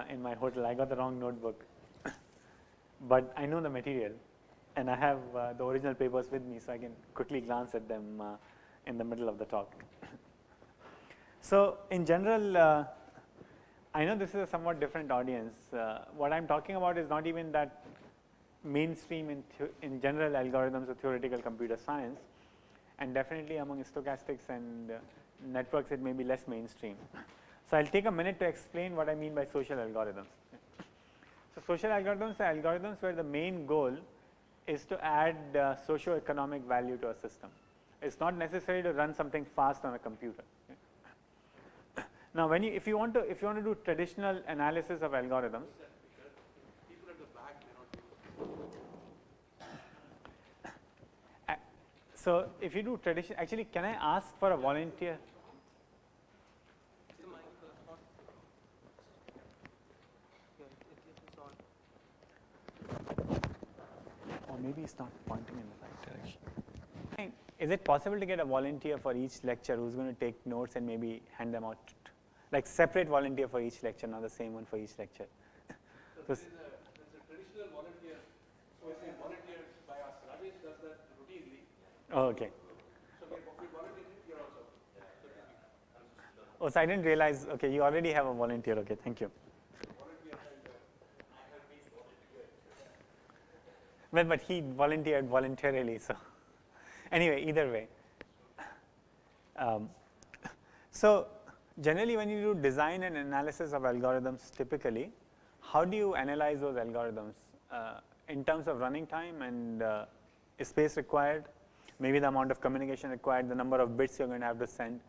in my hotel. I got the wrong notebook, but I know the material, and I have the original papers with me, so I can quickly glance at them in the middle of the talk. So in general, I know this is a somewhat different audience. What I'm talking about is not even that mainstream in general algorithms of theoretical computer science, and definitely among stochastics and networks it may be less mainstream. So I'll take a minute to explain what I mean by social algorithms. So social algorithms are algorithms where the main goal is to add socio-economic value to a system. It's not necessary to run something fast on a computer. Now, when if you want to do traditional analysis of algorithms, people at the back may not do. So if you do tradition, actually, can I ask for a volunteer? Or maybe it's not pointing in the right direction. Is it possible to get a volunteer for each lecture who's going to take notes and maybe hand them out? Like separate volunteer for each lecture, not the same one for each lecture. So there's a traditional volunteer, so it's a volunteer by us. Rajesh does that routinely. Oh, okay. So we volunteer here also. Oh, so I didn't realize, okay, you already have a volunteer, okay, thank you. Well, but he volunteered voluntarily, so anyway, either way. So generally when you do design and analysis of algorithms typically, how do you analyze those algorithms in terms of running time and space required, maybe the amount of communication required, the number of bits you're going to have to send,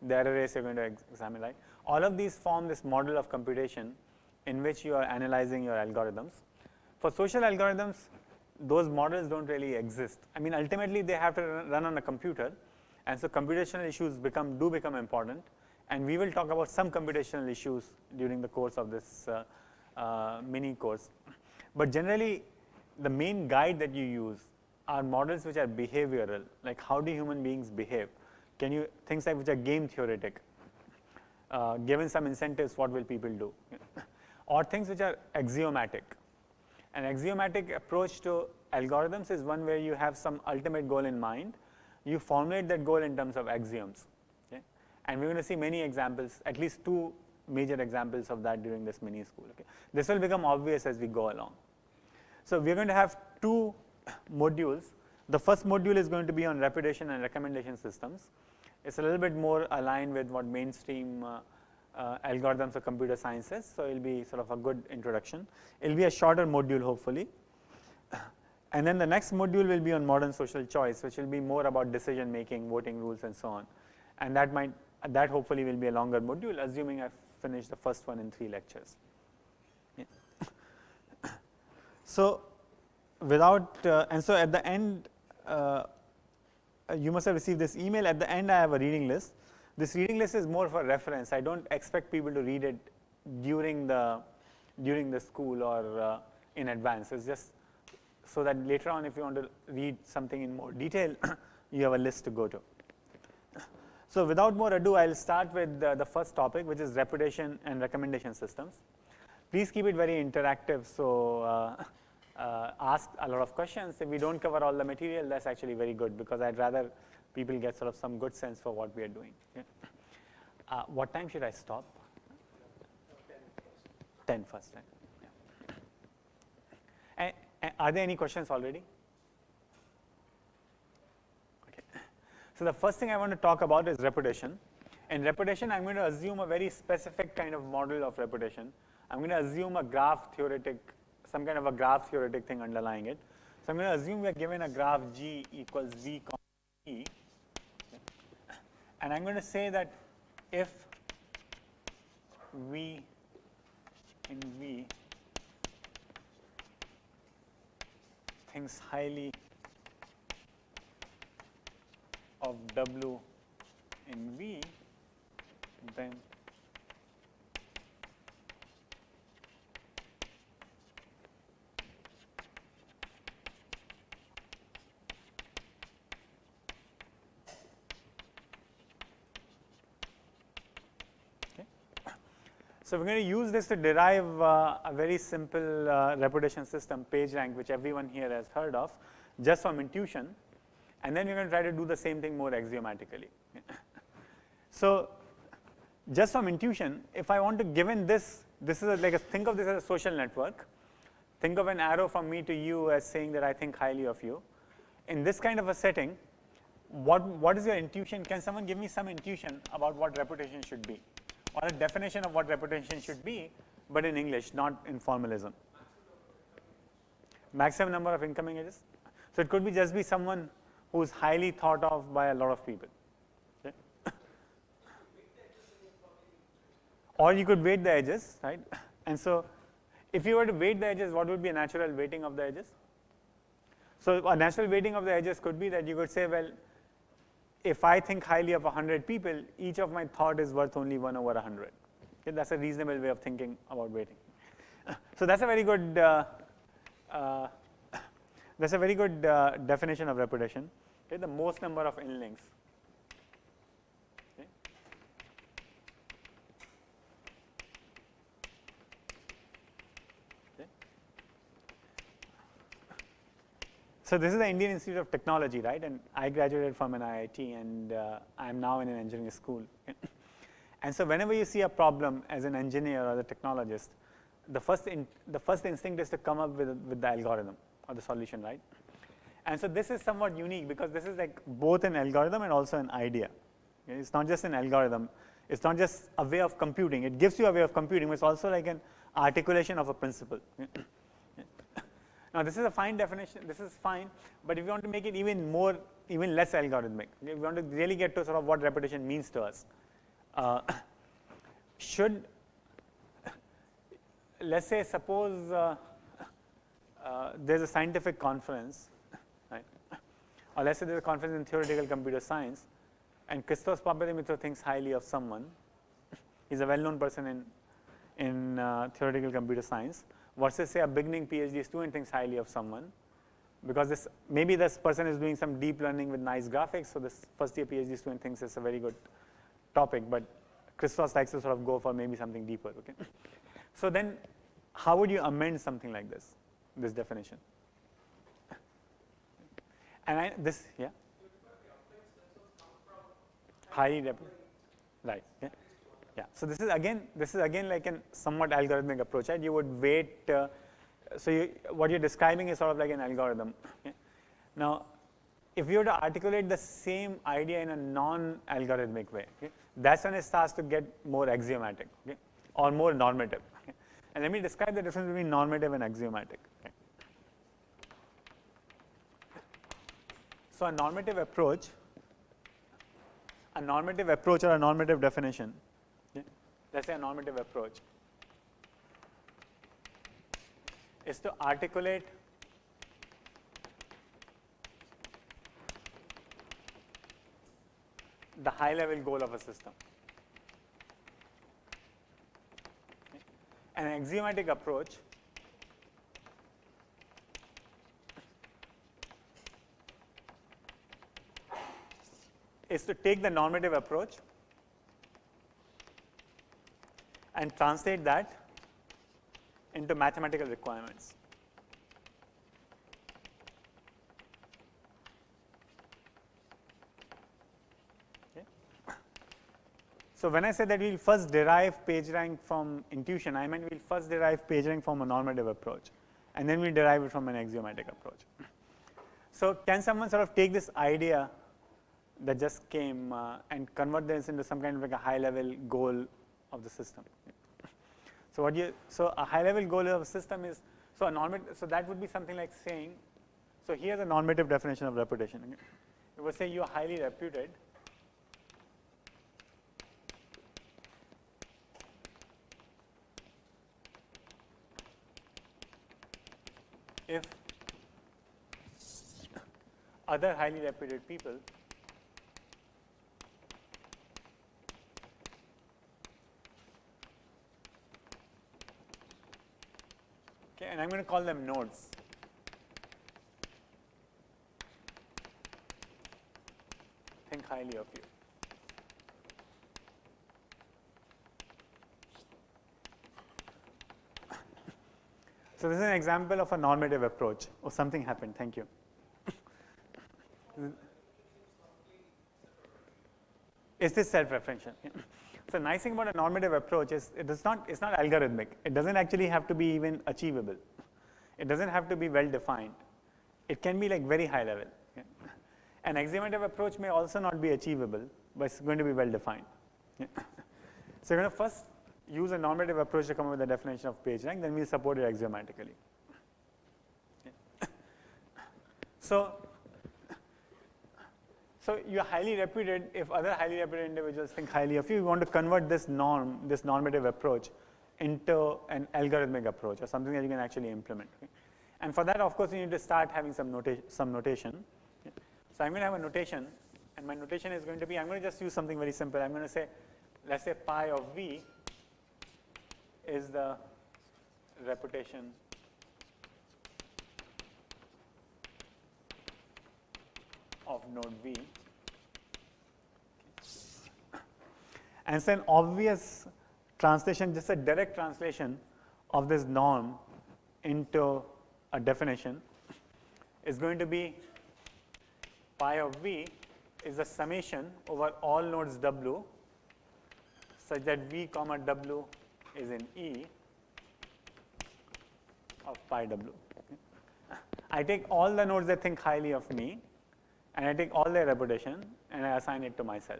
the error rates you're going to examine, right? All of these form this model of computation in which you are analyzing your algorithms. For social algorithms, those models don't really exist. I mean, ultimately they have to run on a computer, and so computational issues do become important, and we will talk about some computational issues during the course of this mini course. But generally, the main guide that you use are models which are behavioral, like how do human beings behave? Things like which are game theoretic, given some incentives, what will people do? Or things which are axiomatic. An axiomatic approach to algorithms is one where you have some ultimate goal in mind. You formulate that goal in terms of axioms. Okay? And we're going to see many examples, at least two major examples of that during this mini school. Okay? This will become obvious as we go along. So we're going to have two modules. The first module is going to be on reputation and recommendation systems. It's a little bit more aligned with what mainstream algorithms of computer science is, so it will be sort of a good introduction. It will be a shorter module hopefully. And then the next module will be on modern social choice, which will be more about decision making, voting rules and so on. And that hopefully will be a longer module, assuming I've finished the first one in 3 lectures. Yeah. So and so at the end, you must have received this email. At the end I have a reading list. This reading list is more for reference. I don't expect people to read it during the school or in advance. It's just so that later on if you want to read something in more detail, you have a list to go to. So without more ado, I'll start with the first topic, which is reputation and recommendation systems. Please keep it very interactive, so ask a lot of questions. If we don't cover all the material, that's actually very good, because I'd rather people get sort of some good sense for what we are doing. Okay? What time should I stop? 10 first. Right? Yeah. And are there any questions already? Okay. So the first thing I want to talk about is reputation. In reputation, I'm going to assume a very specific kind of model of reputation. I'm going to assume a graph theoretic, some kind of a graph theoretic thing underlying it. So I'm going to assume we are given a graph G equals V comma E. And I'm going to say that if V in V thinks highly of W in V, then So we're going to use this to derive a very simple reputation system, PageRank, which everyone here has heard of, just from intuition. And then we're going to try to do the same thing more axiomatically. So just from intuition, if I want to given this, this is like think of this as a social network. Think of an arrow from me to you as saying that I think highly of you. In this kind of a setting, what is your intuition? Can someone give me some intuition about what reputation should be? Or a definition of what reputation should be, but in English, not in formalism. Maximum number of incoming edges. So it could be just be someone who's highly thought of by a lot of people. Okay? Or you could weight the edges, right? And so if you were to weight the edges, what would be a natural weighting of the edges? So a natural weighting of the edges could be that you could say, well, if I think highly of 100 people, each of my thought is worth only 1 over 100. Okay? That's a reasonable way of thinking about weighting. So that's a very good definition of reputation. Okay? The most number of in-links. Okay? Okay? So this is the Indian Institute of Technology, right? And I graduated from an IIT, and I'm now in an engineering school. And so whenever you see a problem as an engineer or a technologist, the first instinct is to come up with the algorithm or the solution, right? And so this is somewhat unique because this is like both an algorithm and also an idea. Okay? It's not just an algorithm. It's not just a way of computing. It gives you a way of computing, but it's also like an articulation of a principle. Now this is a fine definition, this is fine, but if you want to make it even less algorithmic, if you want to really get to sort of what reputation means to us, let's say, suppose there's a scientific conference, right? Or let's say there's a conference in theoretical computer science, and Christos Papadimitra thinks highly of someone. He's a well-known person in theoretical computer science. Versus say a beginning PhD student thinks highly of someone, because maybe this person is doing some deep learning with nice graphics, so this first year PhD student thinks it's a very good topic, but Christos likes to sort of go for maybe something deeper. Okay, so then how would you amend something like this definition? And highly reputed, right? Yeah. Yeah. So this is again like a somewhat algorithmic approach, right? You would weight. So what you're describing is sort of like an algorithm. Okay? Now, if you were to articulate the same idea in a non-algorithmic way, okay, that's when it starts to get more axiomatic, okay, or more normative. Okay? And let me describe the difference between normative and axiomatic. Okay? So a normative approach or a normative definition. Let's say a normative approach is to articulate the high-level goal of a system. Okay. An axiomatic approach is to take the normative approach and translate that into mathematical requirements. Okay. So when I say that we'll first derive PageRank from intuition, I meant we'll first derive PageRank from a normative approach, and then we'll derive it from an axiomatic approach. So can someone sort of take this idea that just came and convert this into some kind of like a high-level goal of the system? So a high-level goal of a system is so that would be something like saying, so here's a normative definition of reputation. Okay? It would say you are highly reputed if other highly reputed people and I'm going to call them nodes. Think highly of you. So this is an example of a normative approach. Oh, something happened. Thank you. Is this self-referential? Yeah. So nice thing about a normative approach is it's not algorithmic. It doesn't actually have to be even achievable. It doesn't have to be well defined. It can be like very high level. Yeah. An axiomatic approach may also not be achievable, but it's going to be well defined. Yeah. So you're going to first use a normative approach to come up with the definition of PageRank, then we'll support it axiomatically. Yeah. So you're highly reputed. If other highly reputed individuals think highly of you, you want to convert this normative approach into an algorithmic approach or something that you can actually implement. Okay? And for that, of course, you need to start having some notation. Okay? So I'm going to have a notation, and my notation is going to be, I'm going to just use something very simple. I'm going to say, let's say pi of v is the reputation of node v. And it's an obvious translation, just a direct translation of this norm into a definition is going to be pi of v is the summation over all nodes w such that v comma w is in E of pi w. I take all the nodes that think highly of me, and I take all their reputation and I assign it to myself.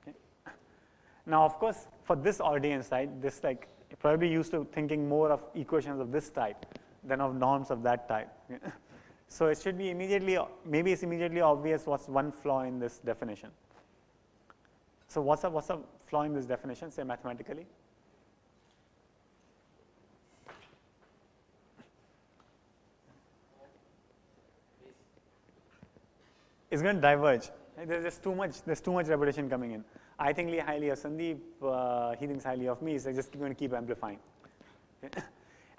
Okay. Now, of course, for this audience, right, this like you're probably used to thinking more of equations of this type than of norms of that type. So it should be maybe it's immediately obvious what's one flaw in this definition. So what's a flaw in this definition, say mathematically? It's going to diverge. There's just too much reputation coming in. I think highly of Sandeep, he thinks highly of me, so just going to keep amplifying. Okay.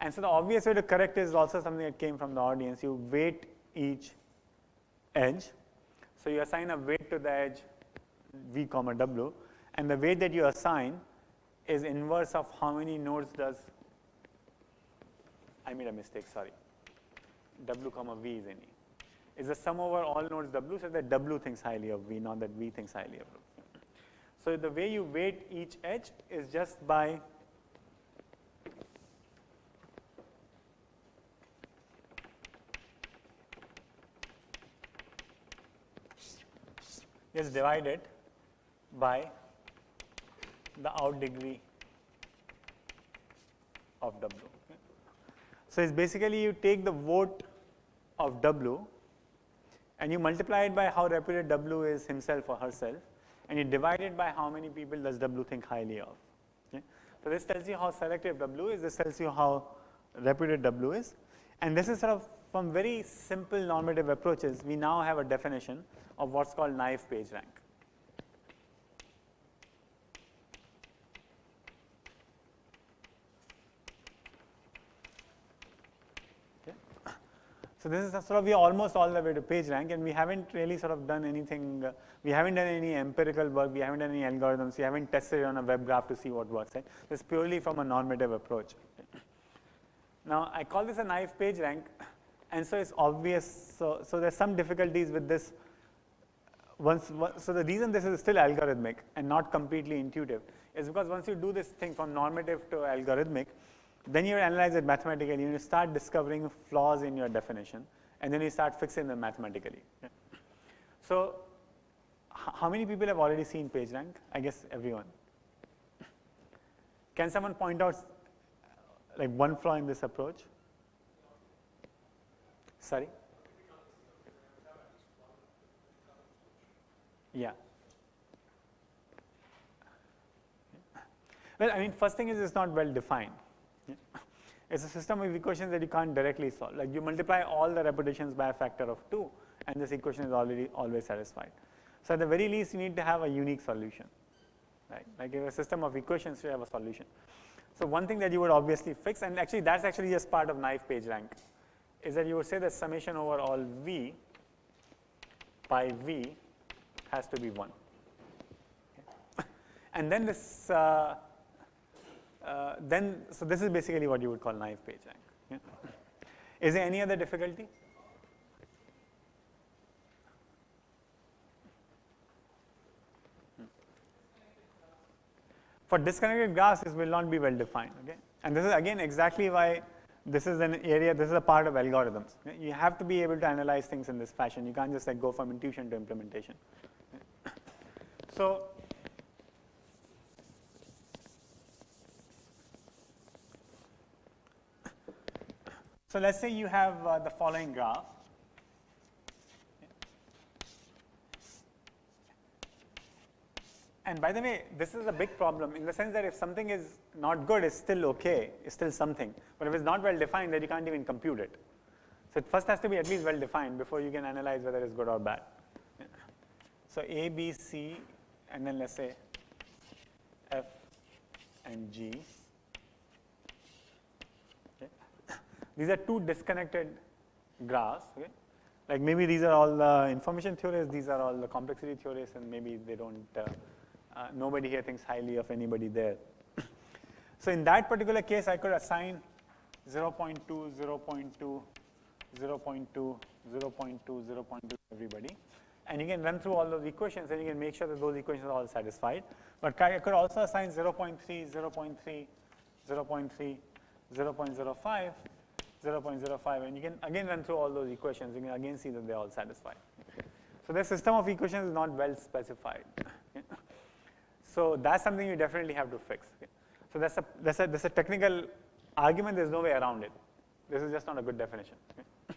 And so the obvious way to correct is also something that came from the audience. You weight each edge. So you assign a weight to the edge v comma w, and the weight that you assign is inverse of how many nodes does, I made a mistake, sorry, w comma v is in E. Is the sum over all nodes w, so that w thinks highly of v, not that v thinks highly of w. So the way you weight each edge is just by just divide it by the out degree of w. Okay. So it's basically you take the vote of w and you multiply it by how reputed w is himself or herself, and you divide it by how many people does w think highly of. Okay. So this tells you how selective w is, this tells you how reputed w is, and this is sort of from very simple normative approaches, we now have a definition of what's called naive PageRank. Okay. So this is sort of, we are almost all the way to PageRank, and we haven't really sort of done anything, we haven't done any empirical work, we haven't done any algorithms, we haven't tested it on a web graph to see what works. Right? This is purely from a normative approach. Okay. Now I call this a naive PageRank, and so it's obvious, so there's some difficulties with this. So the reason this is still algorithmic and not completely intuitive is because once you do this thing from normative to algorithmic, then you analyze it mathematically, you start discovering flaws in your definition, and then you start fixing them mathematically. Okay. So how many people have already seen PageRank? I guess everyone. Can someone point out like one flaw in this approach? Sorry? Yeah. Well, I mean, first thing is it's not well defined. Yeah. It's a system of equations that you can't directly solve. Like you multiply all the reputations by a factor of 2, and this equation is always satisfied. So at the very least, you need to have a unique solution. Right? Like if a system of equations, you have a solution. So one thing that you would obviously fix, and actually that's actually just part of naive PageRank, is that you would say the summation over all v by v has to be 1. Okay. And then this, so this is basically what you would call naive PageRank. Yeah. Is there any other difficulty? For disconnected graphs, this will not be well defined. Okay? And this is again exactly why this is an area, this is a part of algorithms. Okay? You have to be able to analyze things in this fashion. You can't just like go from intuition to implementation. Okay? So let's say you have the following graph. And by the way, this is a big problem in the sense that if something is not good, it's still okay, it's still something. But if it's not well defined, then you can't even compute it. So it first has to be at least well defined before you can analyze whether it's good or bad. Yeah. So A, B, C, and then let's say F and G. Okay. These are two disconnected graphs. Okay. Like maybe these are all the information theorists, these are all the complexity theorists, and maybe they don't. Nobody here thinks highly of anybody there. So in that particular case, I could assign 0.2, 0.2, 0.2, 0.2, 0.2 to everybody. And you can run through all those equations and you can make sure that those equations are all satisfied. But I could also assign 0.3, 0.3, 0.3, 0.05, 0.05, and you can again run through all those equations. You can again see that they're all satisfied. So the system of equations is not well specified. Okay. So that's something you definitely have to fix. Okay. So that's a technical argument. There's no way around it. This is just not a good definition. Okay.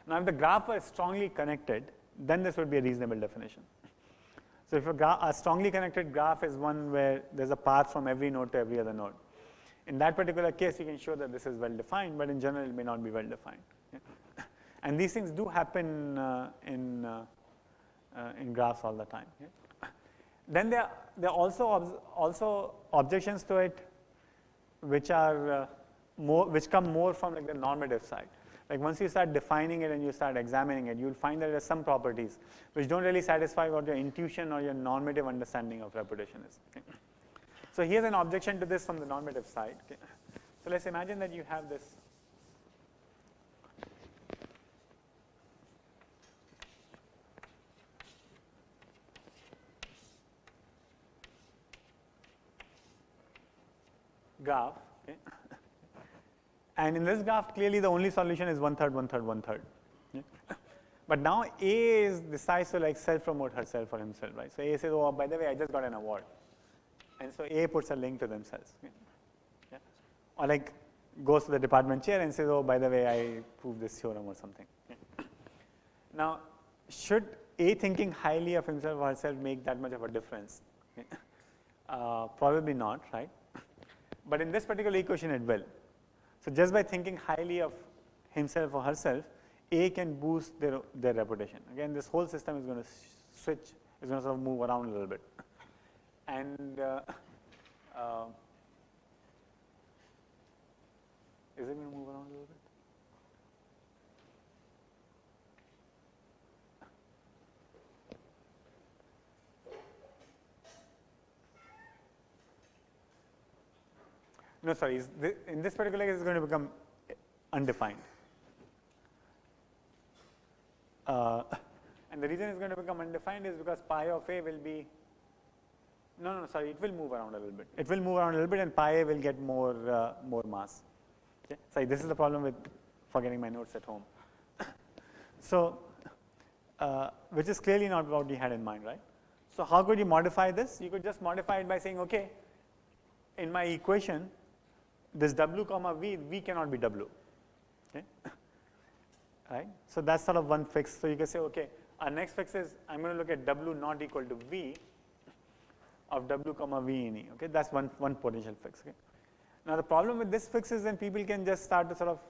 Now, if the graph were strongly connected, then this would be a reasonable definition. So if a strongly connected graph is one where there's a path from every node to every other node. In that particular case, you can show that this is well defined, but in general, it may not be well defined. Okay. And these things do happen in graphs all the time. Okay. Then there are also objections to it, which are which come more from like the normative side. Like once you start defining it and you start examining it, you'll find that there are some properties which don't really satisfy what your intuition or your normative understanding of reputation is. Okay. So here's an objection to this from the normative side. Okay. So let's imagine that you have this graph, okay. And in this graph, clearly the only solution is 1/3, 1/3, 1/3. Okay. But now A decides to like self-promote herself or himself, right? So A says, oh, by the way, I just got an award. And so A puts a link to themselves. Okay. Yeah. Or like goes to the department chair and says, oh, by the way, I proved this theorem or something. Okay. Now, should A thinking highly of himself or herself make that much of a difference? Okay. Probably not, right? But in this particular equation, it will. So just by thinking highly of himself or herself, A can boost their reputation. Again, this whole system is going to switch, is going to sort of move around a little bit. And is it going to move around a little bit? No, sorry, in this particular case, it's going to become undefined. And the reason it's going to become undefined is because pi of A will be, no, sorry, it will move around a little bit. It will move around a little bit and pi A will get more mass. Okay? Sorry, this is the problem with forgetting my notes at home. So, which is clearly not what we had in mind, right? So how could you modify this? You could just modify it by saying, okay, in my equation, this W comma V cannot be W. Okay? Right? So that's sort of one fix. So you can say, okay, our next fix is I'm going to look at W not equal to V of W comma V in E. Okay, that's one potential fix. Okay? Now the problem with this fix is then people can just start to sort of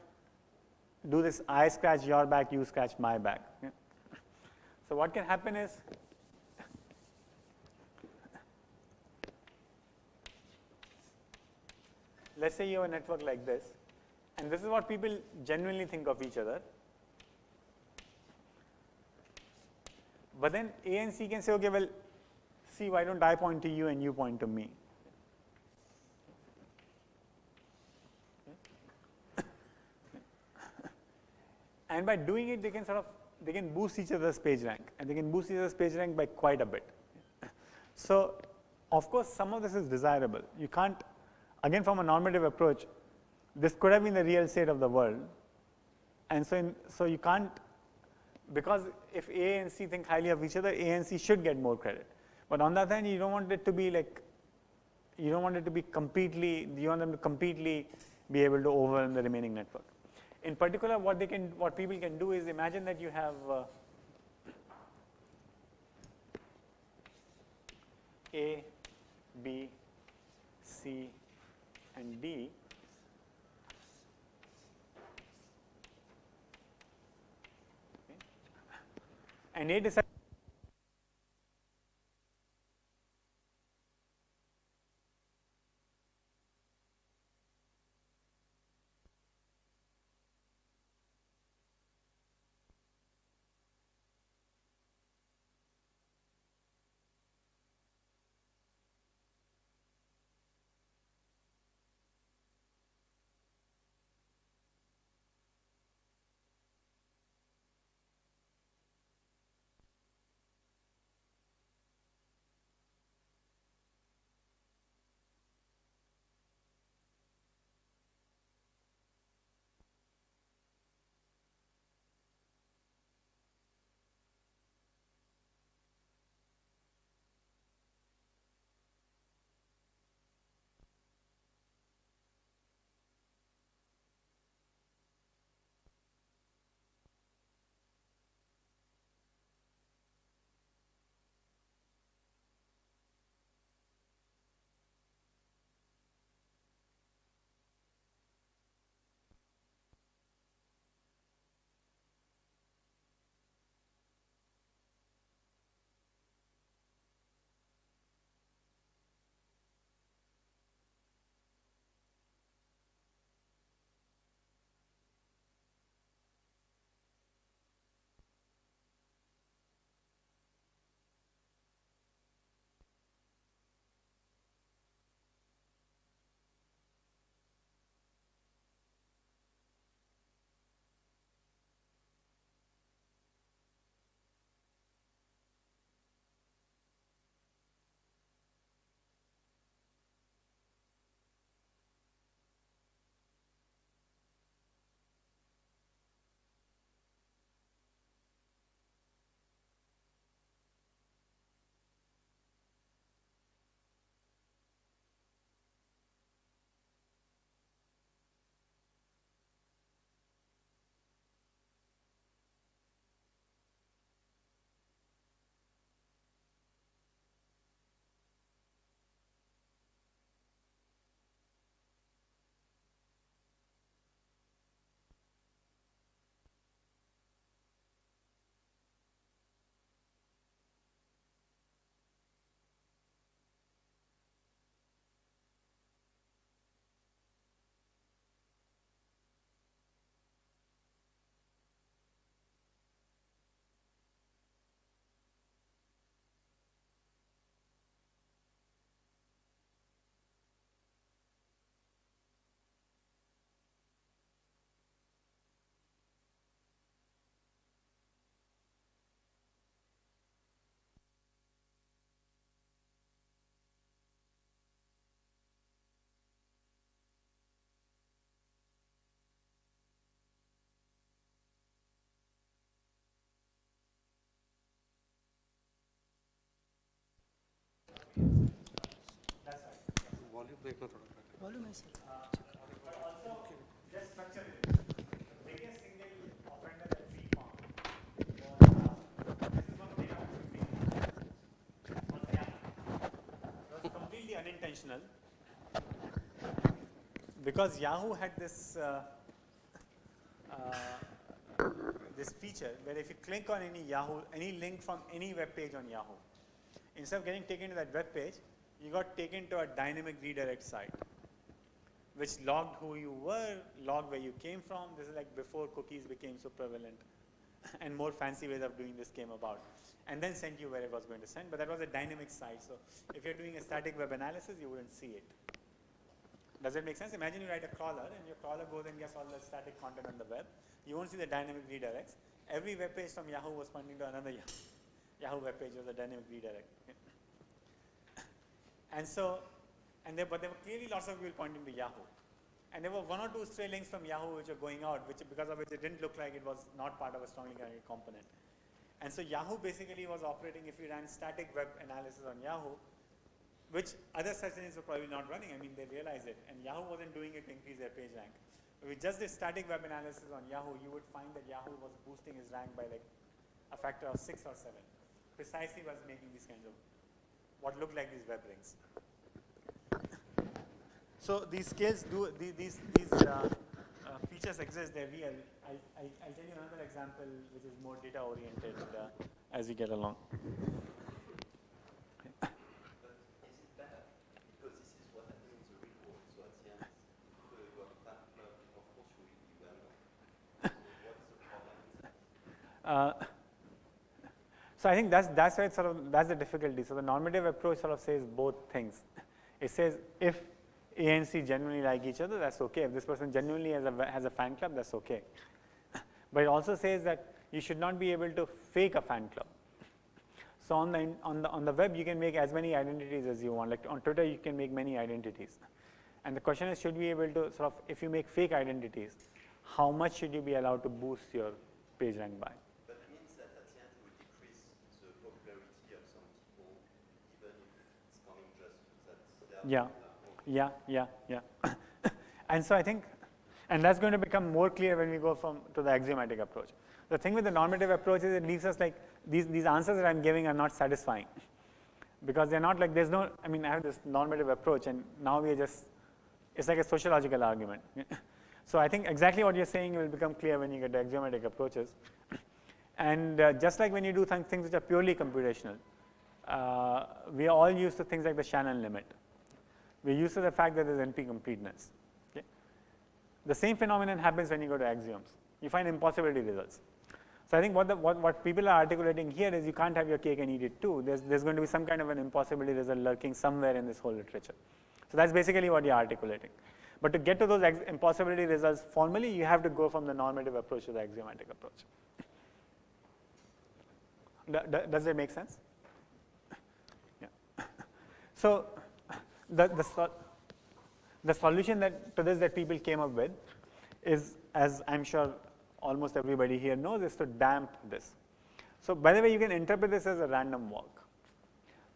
do this I scratch your back, you scratch my back. Okay? So what can happen is let's say you have a network like this, and this is what people genuinely think of each other. But then A and C can say, okay, well, C, why don't I point to you and you point to me? And by doing it, they can they can boost each other's page rank, and they can boost each other's page rank by quite a bit. So of course, some of this is desirable. You can't, again from a normative approach, this could have been the real state of the world, and so you can't, because if A and C think highly of each other, A and C should get more credit. But on the other hand, you don't want it to be like, you don't want it to be completely, you want them to completely be able to overwhelm the remaining network. In particular, what people can do is, imagine that you have A, B, C, and D. Okay. And A decides Volume देखना थोड़ा. Volume है sir. but also just structure it. The biggest single offender that we found was this is one data was Yahoo. It was completely unintentional because Yahoo had this this feature where if you click on any link from any web page on Yahoo, instead of getting taken to that web page, you got taken to a dynamic redirect site, which logged who you were, logged where you came from. This is like before cookies became so prevalent and more fancy ways of doing this came about, and then sent you where it was going to send. But that was a dynamic site, so if you're doing a static web analysis, you wouldn't see it. Does it make sense? Imagine you write a crawler and your crawler goes and gets all the static content on the web. You won't see the dynamic redirects. Every web page from Yahoo was pointing to another Yahoo web page was a dynamic redirect. And so, but there were clearly lots of people pointing to Yahoo. And there were one or two stray links from Yahoo which were going out, because of which it didn't look like it was not part of a strongly connected component. And so Yahoo basically was operating, if you ran static web analysis on Yahoo, which other search engines were probably not running. I mean, they realized it, and Yahoo wasn't doing it to increase their page rank. If we just did static web analysis on Yahoo, you would find that Yahoo was boosting his rank by like a factor of 6 or 7, precisely was making these kinds of what looked like these web rings. So these scales do these features exist. They're real. I'll tell you another example which is more data oriented as we get along. So I think that's why it's sort of, that's the difficulty. So the normative approach sort of says both things. It says if A and C genuinely like each other, that's okay. If this person genuinely has a fan club, that's okay. But it also says that you should not be able to fake a fan club. So on the web, you can make as many identities as you want. Like on Twitter, you can make many identities. And the question is, should we be able to sort of, if you make fake identities, how much should you be allowed to boost your page rank by? Yeah. And so I think, and that's going to become more clear when we go to the axiomatic approach. The thing with the normative approach is it leaves us like, these answers that I'm giving are not satisfying. Because they're not like, there's no, I mean, I have this normative approach and now we are just, it's like a sociological argument. So I think exactly what you're saying will become clear when you get to axiomatic approaches. And just like when you do things which are purely computational, we are all used to things like the Shannon limit. We're used to the fact that there's NP completeness. Okay? The same phenomenon happens when you go to axioms. You find impossibility results. So I think what people are articulating here is you can't have your cake and eat it too. There's going to be some kind of an impossibility result lurking somewhere in this whole literature. So that's basically what you're articulating. But to get to those impossibility results formally, you have to go from the normative approach to the axiomatic approach. Does that make sense? Yeah. So the solution to this that people came up with is, as I'm sure almost everybody here knows, is to damp this. So by the way, you can interpret this as a random walk.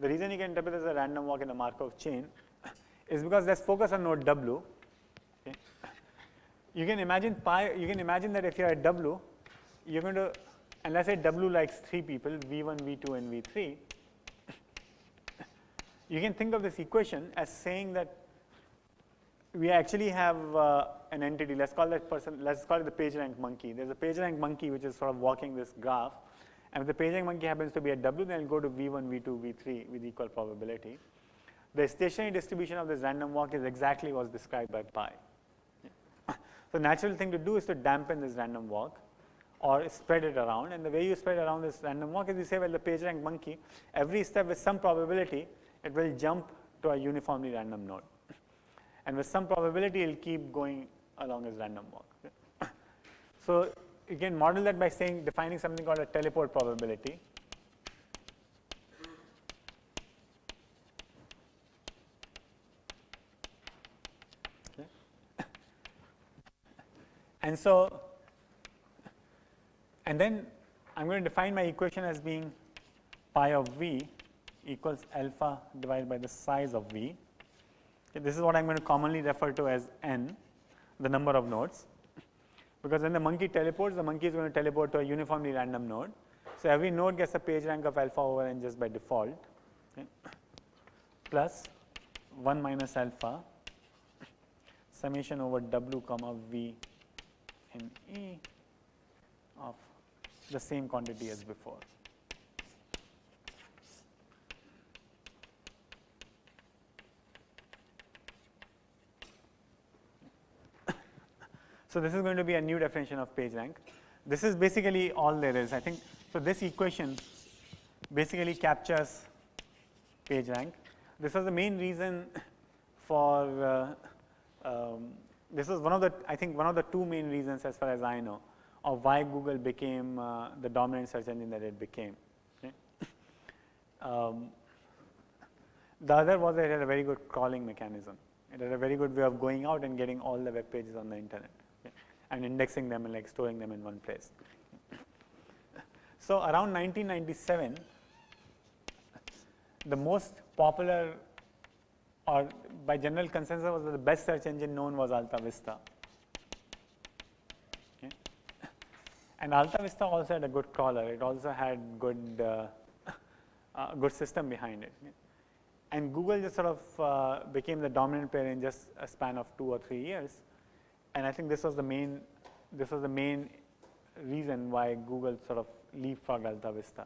The reason you can interpret this as a random walk in the Markov chain is because let's focus on node W. Okay. You can imagine that if you're at W, you're going to, and let's say W likes 3 people, V1, V2, and V3. You can think of this equation as saying that we actually have an entity, let's call that person, let's call it the PageRank monkey. There's a PageRank monkey which is sort of walking this graph. And if the PageRank monkey happens to be at W, then it'll go to V1, V2, V3 with equal probability. The stationary distribution of this random walk is exactly what's described by pi. Yeah. So the natural thing to do is to dampen this random walk or spread it around. And the way you spread around this random walk is you say, well, the PageRank monkey, every step with some probability, it will jump to a uniformly random node. And with some probability, it will keep going along as random walk. Okay. So you can model that by defining something called a teleport probability. Okay. And then I'm going to define my equation as being pi of v equals alpha divided by the size of v. Okay, this is what I'm going to commonly refer to as n, the number of nodes. Because when the monkey teleports, the monkey is going to teleport to a uniformly random node. So every node gets a page rank of alpha over n just by default, okay, plus 1 minus alpha summation over w comma v in E of the same quantity as before. So this is going to be a new definition of page rank. This is basically all there is, I think. So this equation basically captures page rank. This was the main reason for This was one of the, I think one of the two main reasons as far as I know of why Google became the dominant search engine that it became. Okay? The other was that it had a very good crawling mechanism. It had a very good way of going out and getting all the web pages on the internet, okay, and indexing them and like storing them in one place. So around 1997, the most popular, or by general consensus, was that the best search engine known was Alta Vista. Okay. And Alta Vista also had a good crawler. It also had good, good system behind it. Okay. And Google just sort of became the dominant player in just a span of 2 or 3 years. And I think this was the main reason why Google sort of leapfrogged Alta Vista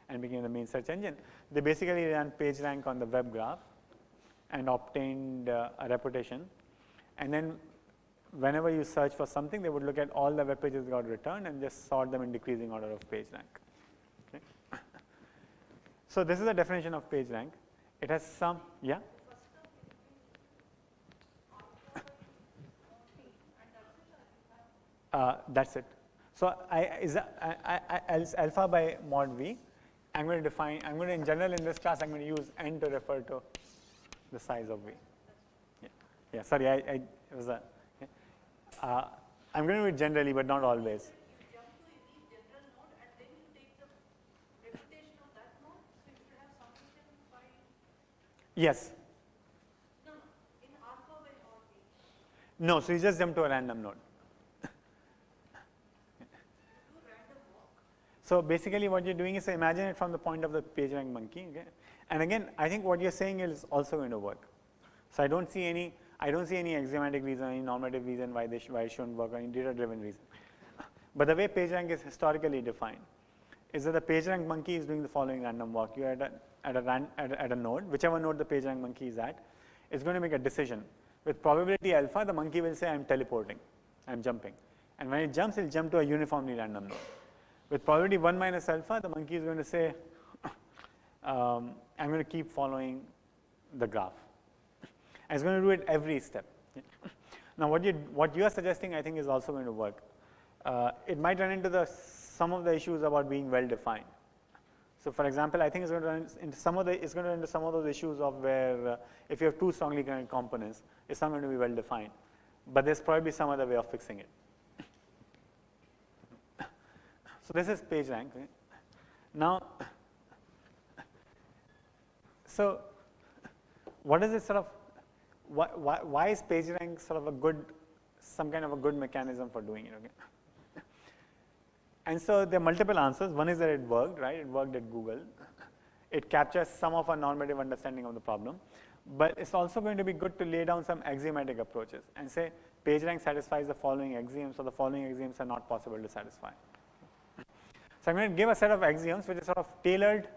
and became the main search engine. They basically ran PageRank on the web graph and obtained a reputation. And then whenever you search for something, they would look at all the web pages that got returned and just sort them in decreasing order of PageRank. Okay. So this is the definition of PageRank. It has some, yeah? That's it. So alpha by mod v. I'm going to define, I'm going to, in general in this class, I'm going to use n to refer to the size of v. Yeah, yeah, sorry, it was a, yeah. I'm going to do it generally, but not always. Yes. No, so you just jump to a random node. So basically what you're doing is, imagine it from the point of the PageRank monkey, okay? And again, I think what you're saying is also going to work. So I don't see any axiomatic reason, any normative reason why it shouldn't work, or any data-driven reason. But the way PageRank is historically defined is that the PageRank monkey is doing the following random walk. You're at a node, whichever node the PageRank monkey is at, is going to make a decision. With probability alpha, the monkey will say, I'm teleporting, I'm jumping. And when it jumps, it'll jump to a uniformly random node. With probability 1 minus alpha, the monkey is going to say, I'm going to keep following the graph. And it's going to do it every step. Now, what you are suggesting, I think, is also going to work. It might run into some of the issues about being well defined. So, for example, I think it's going to run into some of those issues of where if you have two strongly connected components, it's not going to be well defined. But there's probably some other way of fixing it. So this is PageRank. Okay? Now, so what is it sort of? Why is PageRank sort of some kind of a good mechanism for doing it? Okay. And so there are multiple answers. One is that it worked, right? It worked at Google. It captures some of our normative understanding of the problem. But it's also going to be good to lay down some axiomatic approaches and say PageRank satisfies the following axioms, so the following axioms are not possible to satisfy. So I'm going to give a set of axioms which is sort of tailored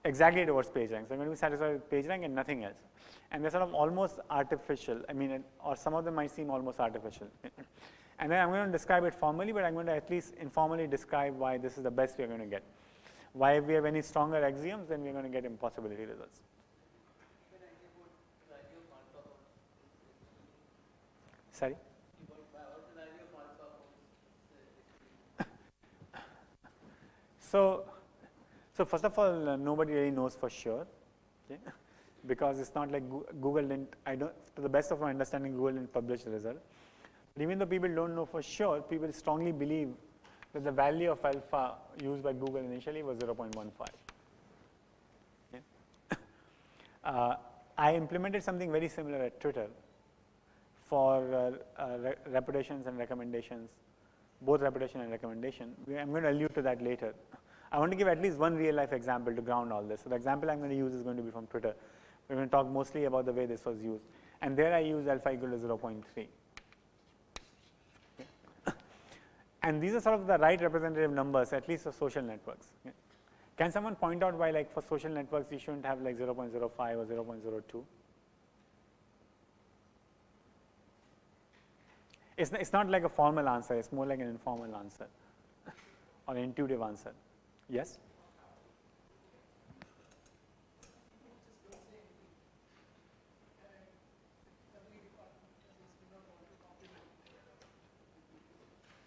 exactly towards PageRank. So I'm going to be satisfied with PageRank and nothing else. And they're sort of almost artificial. I mean, or some of them might seem almost artificial. And then I'm going to describe it formally, but I'm going to at least informally describe why this is the best we're going to get. Why, if we have any stronger axioms, then we're going to get impossibility results. Sorry? So first of all, nobody really knows for sure, okay? Because it's not like Google didn't, to the best of my understanding, Google didn't publish the result. But even though people don't know for sure, people strongly believe that the value of alpha used by Google initially was 0.15. Okay? I implemented something very similar at Twitter for reputations and recommendations, both reputation and recommendation. I'm going to allude to that later. I want to give at least one real life example to ground all this. So the example I'm going to use is going to be from Twitter. We're going to talk mostly about the way this was used. And there I use alpha equal to 0.3. Okay. And these are sort of the right representative numbers, at least for social networks. Okay. Can someone point out why, like, for social networks, you shouldn't have like 0.05 or 0.02? It's not like a formal answer. It's more like an informal answer or an intuitive answer. Yes?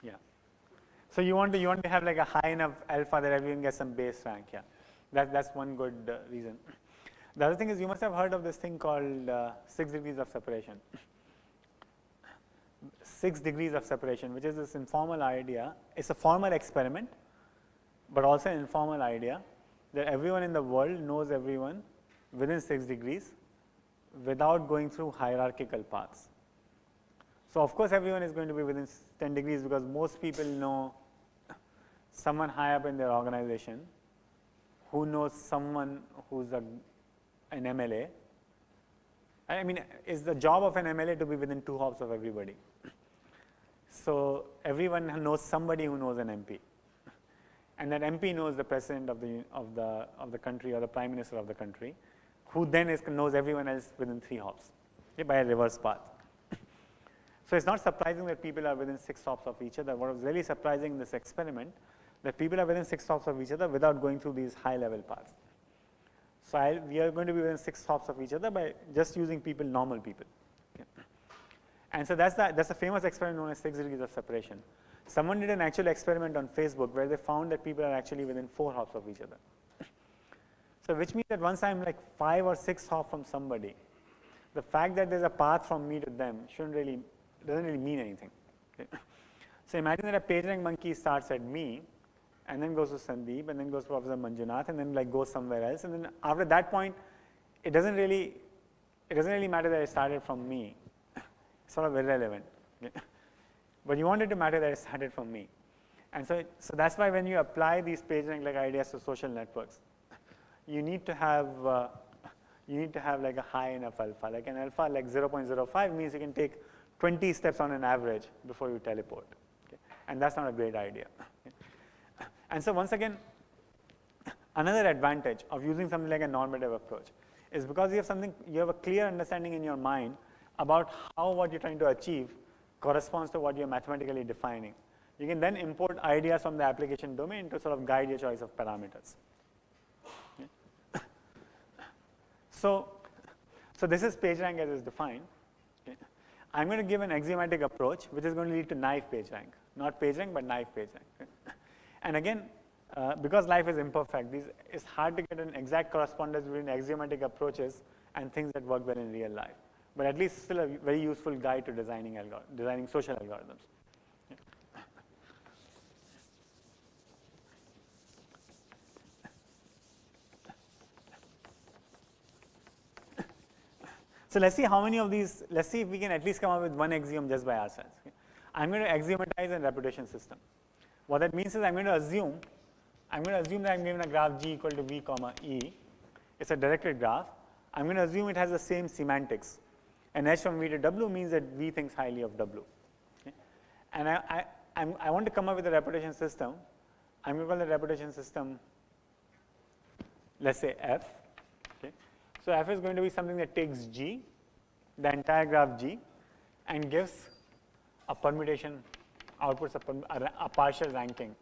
Yeah. So you want to have like a high enough alpha that everyone gets some base rank. Yeah, that's one good reason. The other thing is you must have heard of this thing called 6 degrees of separation. 6 degrees of separation, which is this informal idea. It's a formal experiment, but also an informal idea that everyone in the world knows everyone within 6 degrees without going through hierarchical paths. So of course everyone is going to be within 10 degrees because most people know someone high up in their organization who knows someone who's an MLA. I mean, it's the job of an MLA to be within 2 hops of everybody. So everyone knows somebody who knows an MP, and that MP knows the president of the country or the prime minister of the country, who then knows everyone else within 3 hops, okay, by a reverse path. So it's not surprising that people are within 6 hops of each other. What was really surprising in this experiment, that people are within 6 hops of each other without going through these high level paths. So we are going to be within 6 hops of each other by just using people, normal people. Okay. And so that's a famous experiment known as 6 degrees of separation. Someone did an actual experiment on Facebook where they found that people are actually within 4 hops of each other. So which means that once I'm like 5 or 6 hops from somebody, the fact that there's a path from me to them doesn't really mean anything. Okay. So imagine that a PageRank monkey starts at me, and then goes to Sandeep, and then goes to Professor Manjunath, and then like goes somewhere else, and then after that point, it doesn't really matter that it started from me. It's sort of irrelevant. Okay. But you want it to matter that it started from me. And so that's why when you apply these PageRank like ideas to social networks, you need to have like a high enough alpha. Like an alpha like 0.05 means you can take 20 steps on an average before you teleport. Okay. And that's not a great idea. Okay. And so once again, another advantage of using something like a normative approach is because you have a clear understanding in your mind about how what you're trying to achieve corresponds to what you're mathematically defining. You can then import ideas from the application domain to sort of guide your choice of parameters. Okay. So this is PageRank as is defined. Okay. I'm going to give an axiomatic approach which is going to lead to naive PageRank, not PageRank but naive PageRank. Okay. And again, because life is imperfect, it's hard to get an exact correspondence between axiomatic approaches and things that work well in real life. But at least still a very useful guide to designing social algorithms. Yeah. So let's see how many of these, let's see if we can at least come up with one axiom just by ourselves. Okay. I'm going to axiomatize a reputation system. What that means is I'm going to assume that I'm given a graph G equal to V comma E. It's a directed graph. I'm going to assume it has the same semantics. And H from V to W means that V thinks highly of W. Okay. And I want to come up with a reputation system. I'm going to call the reputation system, let's say F. Okay. So F is going to be something that takes G, the entire graph G, and gives a permutation, outputs a partial ranking.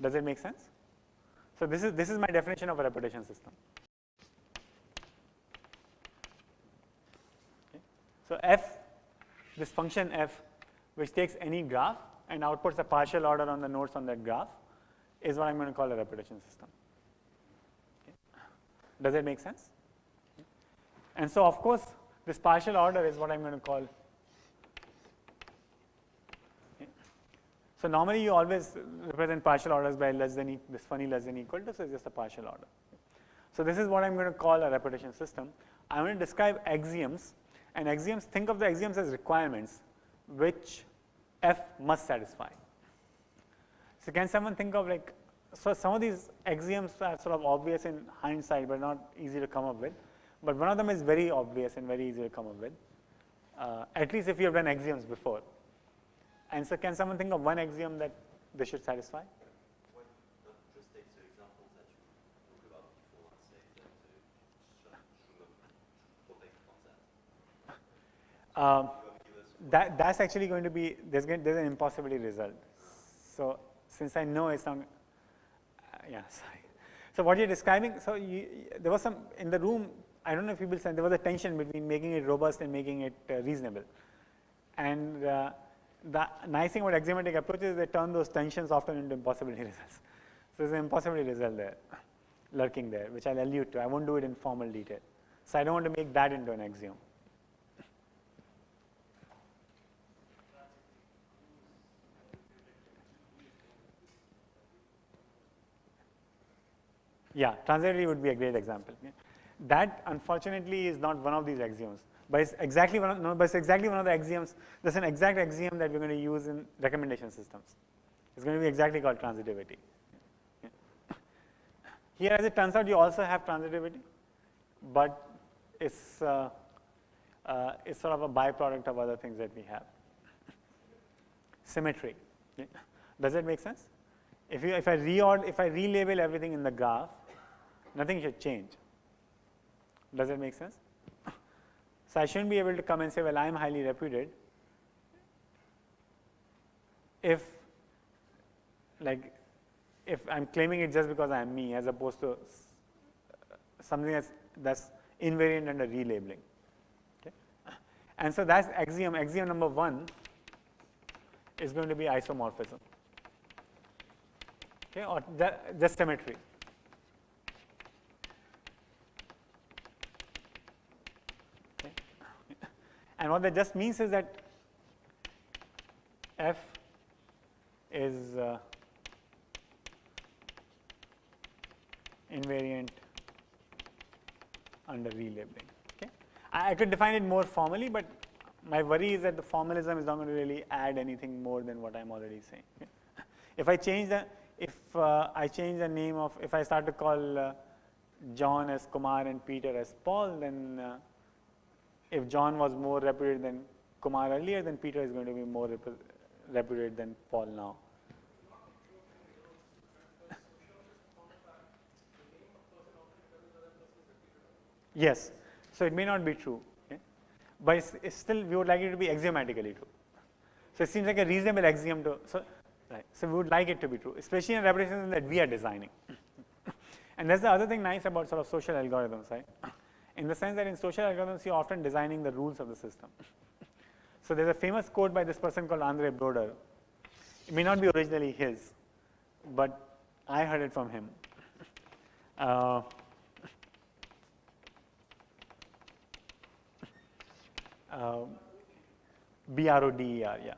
Does it make sense? So this is my definition of a reputation system. Okay. So F, this function F, which takes any graph and outputs a partial order on the nodes on that graph, is what I'm going to call a reputation system. Okay. Does it make sense? Okay. And so of course, this partial order is what I'm going to call. So normally you always represent partial orders by less than this funny less than equal to, so it's just a partial order. So this is what I'm going to call a reputation system. I'm going to describe axioms, and axioms, think of the axioms as requirements which F must satisfy. So can someone think of like, so some of these axioms are sort of obvious in hindsight but not easy to come up with, but one of them is very obvious and very easy to come up with, at least if you have done axioms before. And so can someone think of one axiom that they should satisfy? Just take two examples that you talked about before and say that to protect concept. That's actually going to be, there's an impossibility result. So since I know it's not, yeah, sorry. So what you're describing, so there was some, in the room, I don't know if people said there was a tension between making it robust and making it reasonable. And the nice thing about axiomatic approaches is they turn those tensions often into impossibility results. So there's an impossibility result there, lurking there, which I'll allude to. I won't do it in formal detail. So I don't want to make that into an axiom. Yeah, transitivity would be a great example. Yeah. That unfortunately is not one of these axioms, but it's exactly one of, but it's exactly one of the axioms. There's an exact axiom that we're going to use in recommendation systems. It's going to be exactly called transitivity. Yeah. Here, as it turns out, you also have transitivity, but it's sort of a byproduct of other things that we have. Symmetry. Yeah. Does that make sense? If I relabel everything in the graph, nothing should change. Does that make sense? So I shouldn't be able to come and say, well, I am highly reputed if I'm claiming it just because I am me, as opposed to something that's invariant under relabeling. Okay? And so that's axiom number 1 is going to be isomorphism. Okay, or just symmetry. Okay. And what that just means is that F is invariant under relabeling. Okay. I could define it more formally, but my worry is that the formalism is not going to really add anything more than what I'm already saying. Okay. If I change the name of, if I start to call John as Kumar and Peter as Paul, then if John was more reputed than Kumar earlier, then Peter is going to be more reputed than Paul now. Yes, so it may not be true, okay? But it's still, we would like it to be axiomatically true. So it seems like a reasonable axiom to, right. So we would like it to be true, especially in representations that we are designing. And that's the other thing nice about sort of social algorithms, right? In the sense that in social algorithms, you're often designing the rules of the system. So there's a famous quote by this person called Andre Broder. It may not be originally his, but I heard it from him. B-R-O-D-E-R, yeah.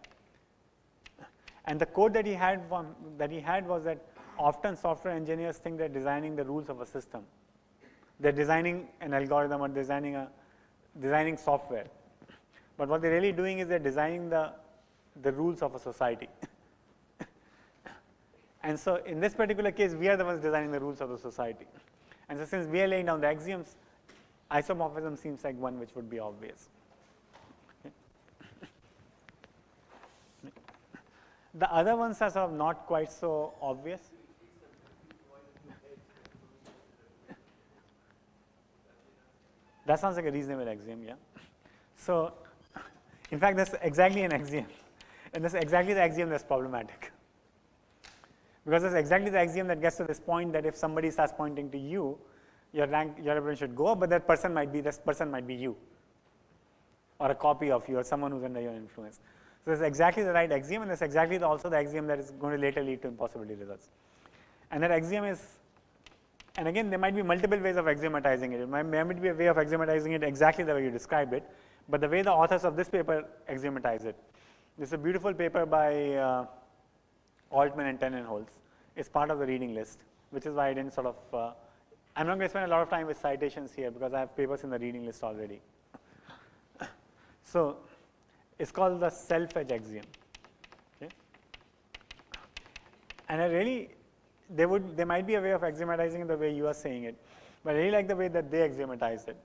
And the quote that he had was that often software engineers think they're designing the rules of a system. They're designing an algorithm or designing software. But what they're really doing is they're designing the rules of a society. And so in this particular case, we are the ones designing the rules of the society. And so since we are laying down the axioms, isomorphism seems like one which would be obvious. The other ones are sort of not quite so obvious. That sounds like a reasonable axiom, yeah. So, in fact, that's exactly an axiom. And that's exactly the axiom that's problematic. Because that's exactly the axiom that gets to this point that if somebody starts pointing to you, your reputation should go up, but this person might be you, or a copy of you, or someone who's under your influence. So that's exactly the right axiom, and that's exactly also the axiom that is going to later lead to impossibility results. And that axiom is, and again, there might be multiple ways of axiomatizing it. There might be a way of axiomatizing it exactly the way you described it, but the way the authors of this paper axiomatize it. This is a beautiful paper by Altman and Tenenholz. It's part of the reading list, which is why I didn't sort of, I'm not going to spend a lot of time with citations here because I have papers in the reading list already. So it's called the self-edge axiom. Okay? And I really, there might be a way of axiomatizing it the way you are saying it, but I really like the way that they axiomatize it.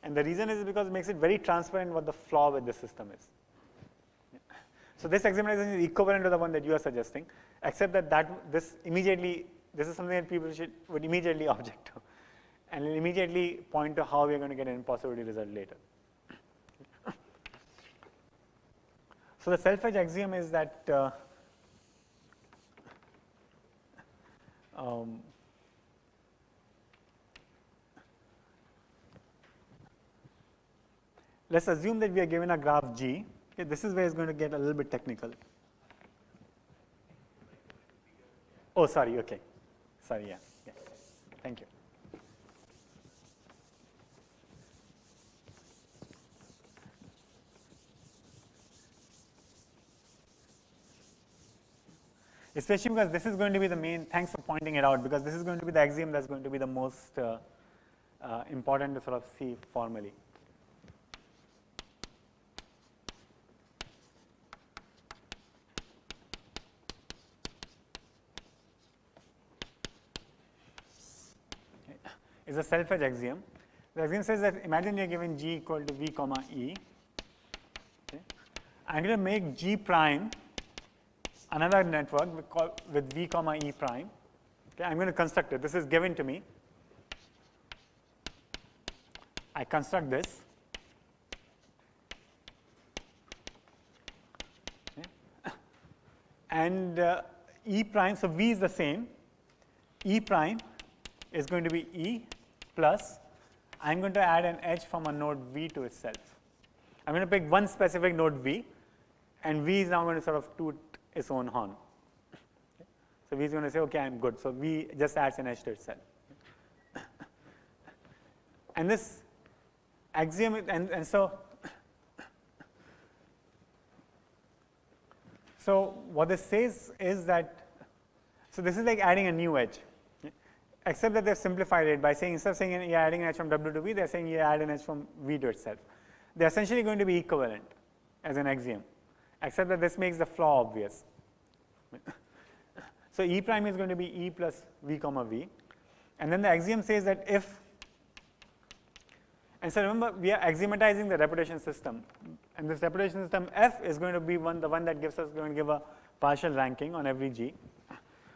And the reason is because it makes it very transparent what the flaw with the system is. So this axiomatization is equivalent to the one that you are suggesting, except that this is something that people would immediately object to, and will immediately point to how we are going to get an impossibility result later. So the self-edge axiom is that let's assume that we are given a graph G. Okay, this is where it's going to get a little bit technical. Oh, sorry, okay. Sorry, yeah. Thank you. Especially because this is going to be the main, thanks for pointing it out, because this is going to be the axiom that's going to be the most important to sort of see formally. Is a self-edge axiom. The axiom says that imagine you're given G equal to V comma E. Okay. I'm going to make G prime another network with V comma E prime. Okay. I'm going to construct it. This is given to me. I construct this. Okay. And E prime, so V is the same. E prime is going to be E plus, I'm going to add an edge from a node V to itself. I'm going to pick one specific node V, and V is now going to sort of toot its own horn. Okay. So V is going to say, okay, I'm good. So V just adds an edge to itself. And this axiom, and so what this says is that, so this is like adding a new edge. Except that they've simplified it by saying, instead of saying you're adding an edge from W to V, they're saying you add an edge from V to itself. They're essentially going to be equivalent as an axiom, except that this makes the flaw obvious. So E prime is going to be E plus V comma V. And then the axiom says that if, and so remember, we are axiomatizing the reputation system. And this reputation system F is going to be the one that gives us, going to give a partial ranking on every G.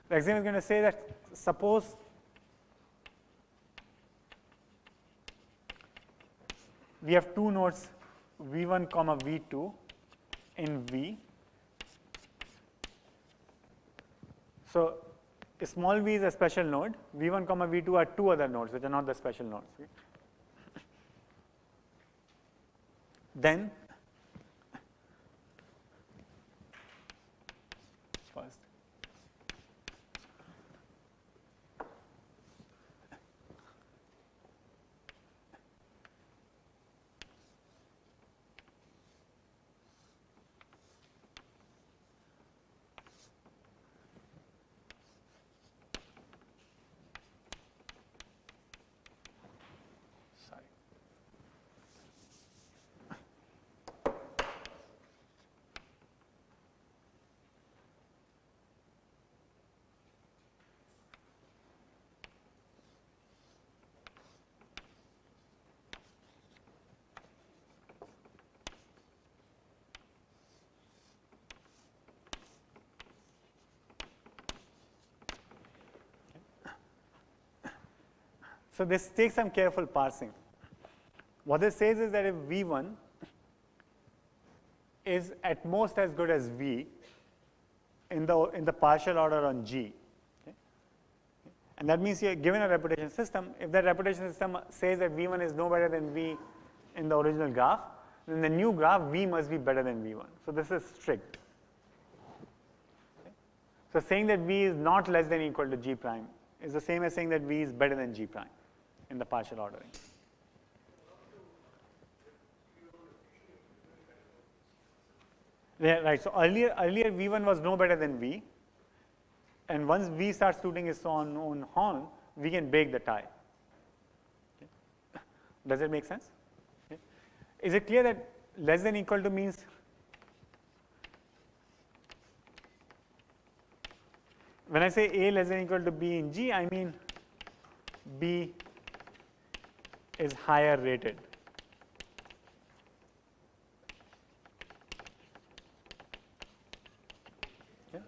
The axiom is going to say that suppose we have two nodes V1 comma V2 in V. So small v is a special node. V1 comma V2 are two other nodes which are not the special nodes. Then first so this takes some careful parsing. What this says is that if V1 is at most as good as V in the partial order on G, okay? And that means you're given a reputation system. If that reputation system says that V1 is no better than V in the original graph, then the new graph V must be better than V1. So this is strict. Okay? So saying that V is not less than or equal to G prime is the same as saying that V is better than G prime in the partial ordering. Yeah, right. So earlier V1 was no better than V, and once V starts tooting its own horn, we can break the tie. Okay. Does it make sense? Okay. Is it clear that less than or equal to means when I say A less than or equal to B in G, I mean B is higher rated. Okay.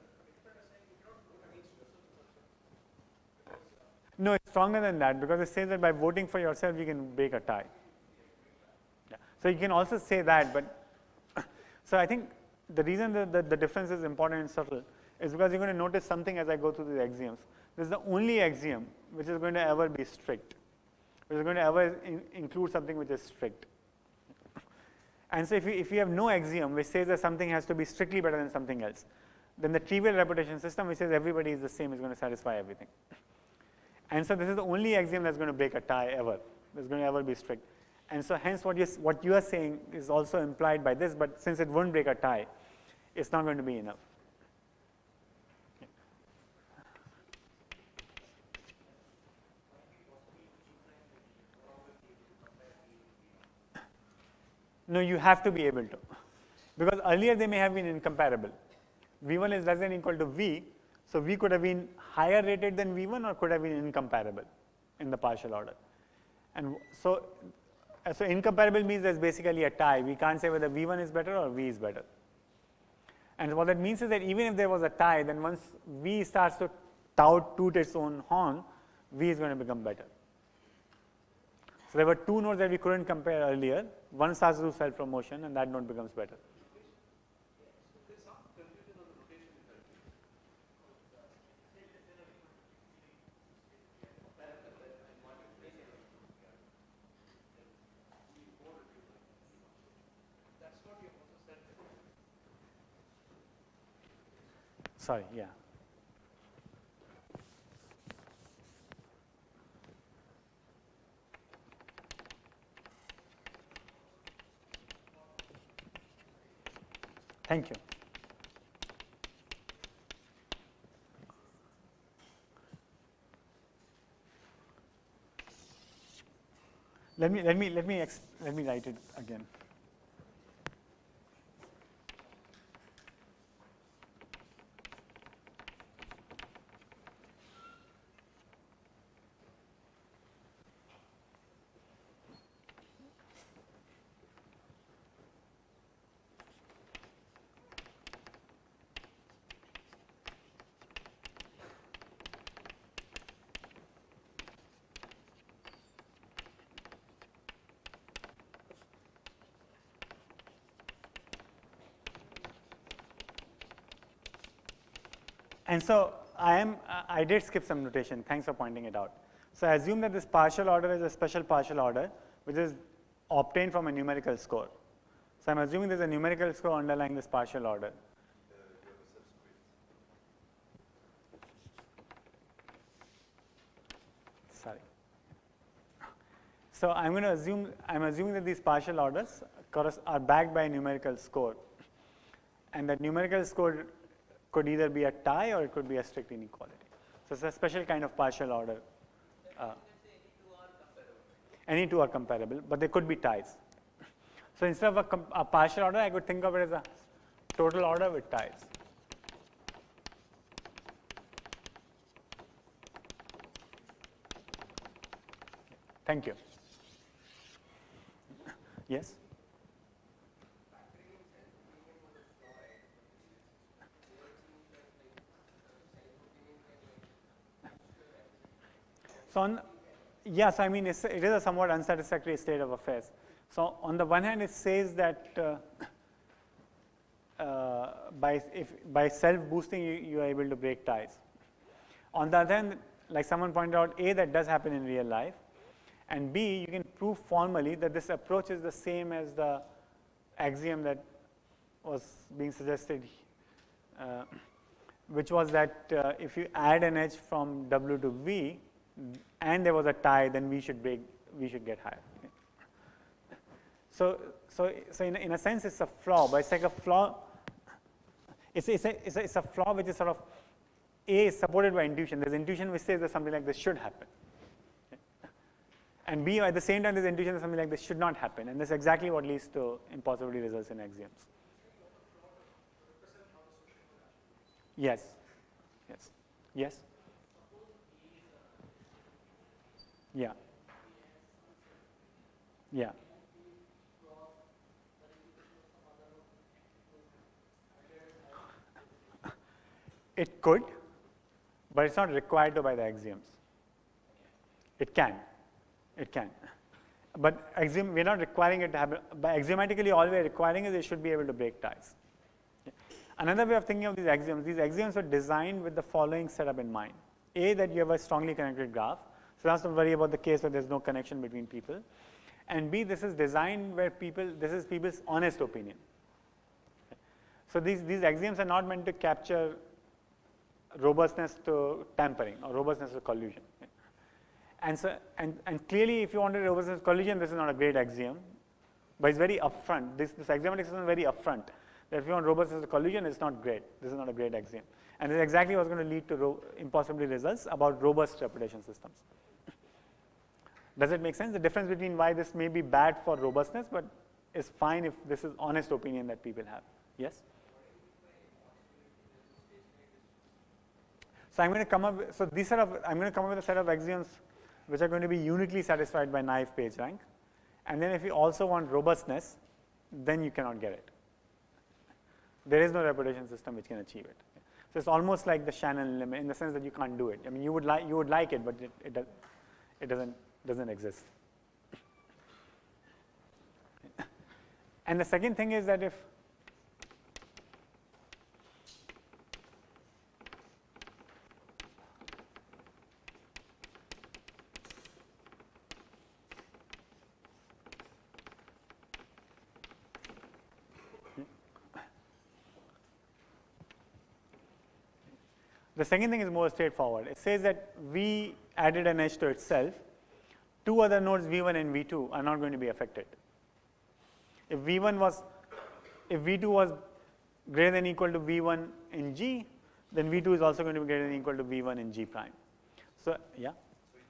No, it's stronger than that, because it says that by voting for yourself, you can break a tie. Yeah. So you can also say that, but so I think the reason that the difference is important and subtle is because you're going to notice something as I go through the axioms. This is the only axiom which is going to ever be strict, which is going to ever include something which is strict. And so if you have no axiom which says that something has to be strictly better than something else, then the trivial reputation system which says everybody is the same is going to satisfy everything. And so this is the only axiom that's going to break a tie ever. That's going to ever be strict. And so hence what you are saying is also implied by this, but since it won't break a tie, it's not going to be enough. No, you have to be able to. Because earlier they may have been incomparable. V1 is less than or equal to V, so V could have been higher rated than V1 or could have been incomparable in the partial order. And so incomparable means there's basically a tie. We can't say whether V1 is better or V is better. And what that means is that even if there was a tie, then once V starts to toot its own horn, V is going to become better. So there were two nodes that we couldn't compare earlier. One starts to do self-promotion and that node becomes better. There's some confusion on the notation effect. That's what you also said. Sorry, yeah. Thank you. Let me write it again. And so I did skip some notation. Thanks for pointing it out. So I assume that this partial order is a special partial order which is obtained from a numerical score. So I'm assuming there's a numerical score underlying this partial order. Sorry. So I'm assuming that these partial orders are backed by a numerical score, and that numerical score could either be a tie or it could be a strict inequality. So it's a special kind of partial order. Any two are comparable, but they could be ties. So instead of a partial order, I could think of it as a total order with ties. Thank you. Yes? So yes, I mean it is a somewhat unsatisfactory state of affairs. So on the one hand, it says that by self-boosting you are able to break ties. On the other hand, like someone pointed out, A, that does happen in real life, and B, you can prove formally that this approach is the same as the axiom that was being suggested, which was that if you add an edge from W to V, and there was a tie, then we should get higher. Okay. So in a sense, it's a flaw, but it's like a flaw. It's a flaw which is sort of A is supported by intuition. There's intuition which says that something like this should happen, okay. And B, at the same time, there's intuition that something like this should not happen, and that's exactly what leads to impossibility results in axioms. Yes. Yes. Yes. Yeah. Yeah. It could, but it's not required to by the axioms. It can. It can. But we're not requiring it to happen. By axiomatically, all we're requiring is it should be able to break ties. Okay. Another way of thinking of these axioms were designed with the following setup in mind. A, that you have a strongly connected graph. So that's not worry about the case where there's no connection between people. and B, this is designed where this is people's honest opinion. So these axioms are not meant to capture robustness to tampering or robustness to collusion. And so, and clearly, if you wanted robustness to collusion, this is not a great axiom, but it's very upfront. This axiomatic system is very upfront. That if you want robustness to collusion, it's not great. This is not a great axiom. And this is exactly what's going to lead to impossibility results about robust reputation systems. Does it make sense? The difference between why this may be bad for robustness, but is fine if this is honest opinion that people have. Yes? So I'm going to come up with, I'm going to come up with a set of axioms which are going to be uniquely satisfied by naive PageRank. And then if you also want robustness, then you cannot get it. There is no reputation system which can achieve it. So it's almost like the Shannon limit in the sense that you can't do it. I mean, you would like it, but it doesn't exist. And the second thing is that if the second thing is more straightforward. It says that V added an edge to itself. Two other nodes, V1 and V2, are not going to be affected. If V2 was greater than or equal to V1 in G, then V2 is also going to be greater than or equal to V1 in G prime. So, yeah? So it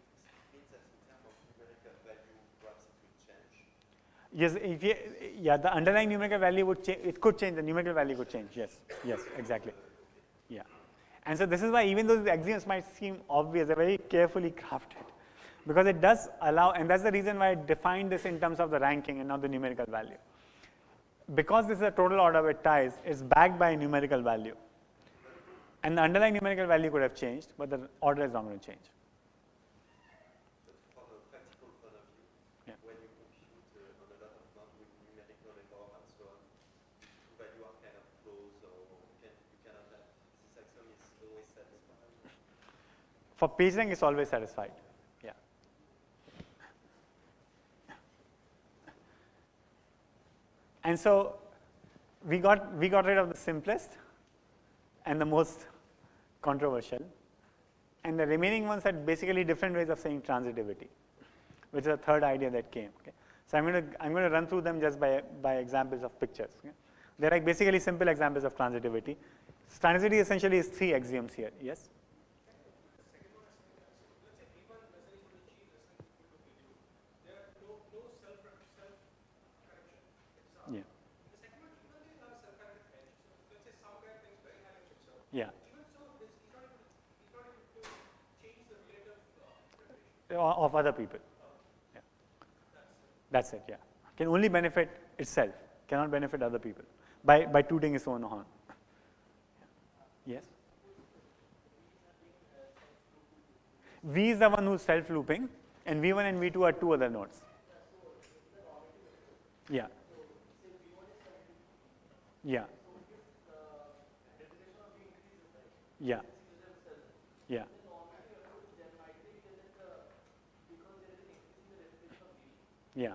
means that in terms of numerical value, perhaps it will change? Yes, the underlying numerical value would change. It could change. The numerical value could change. Yes, exactly. Yeah. And so this is why even though the axioms might seem obvious, they're very carefully crafted. Because it does allow, and that's the reason why I defined this in terms of the ranking and not the numerical value. Because this is a total order with ties, it's backed by a numerical value. And the underlying numerical value could have changed, but the order is not going to change. But from a practical point of view, when you compute on a lot of nodes with numerical requirements, so on, the two values are kind of close, or you cannot have this axiom is always satisfied. For PageRank, it's always satisfied. And so we got rid of the simplest and the most controversial, and the remaining ones had basically different ways of saying transitivity, which is the third idea that came. Okay? So I'm going to run through them just by examples of pictures. Okay? They're like basically simple examples of transitivity. Transitivity essentially is three axioms here. Yes. Yeah. Of other people. Yeah. That's it, yeah. Can only benefit itself, cannot benefit other people by tooting its own horn. Yes? V is the one who's self-looping, and V1 and V2 are two other nodes. Yeah. Yeah. Yeah. Yeah. Yeah.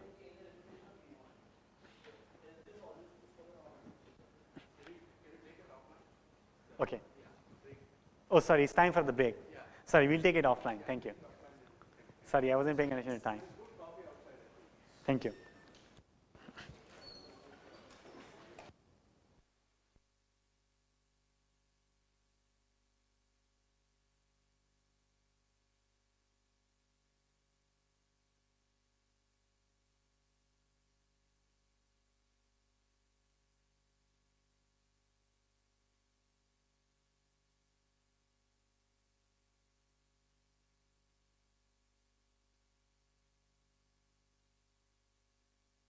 Okay. Oh, sorry, it's time for the break. Sorry, we'll take it offline. Thank you. Sorry, I wasn't paying attention to time. Thank you.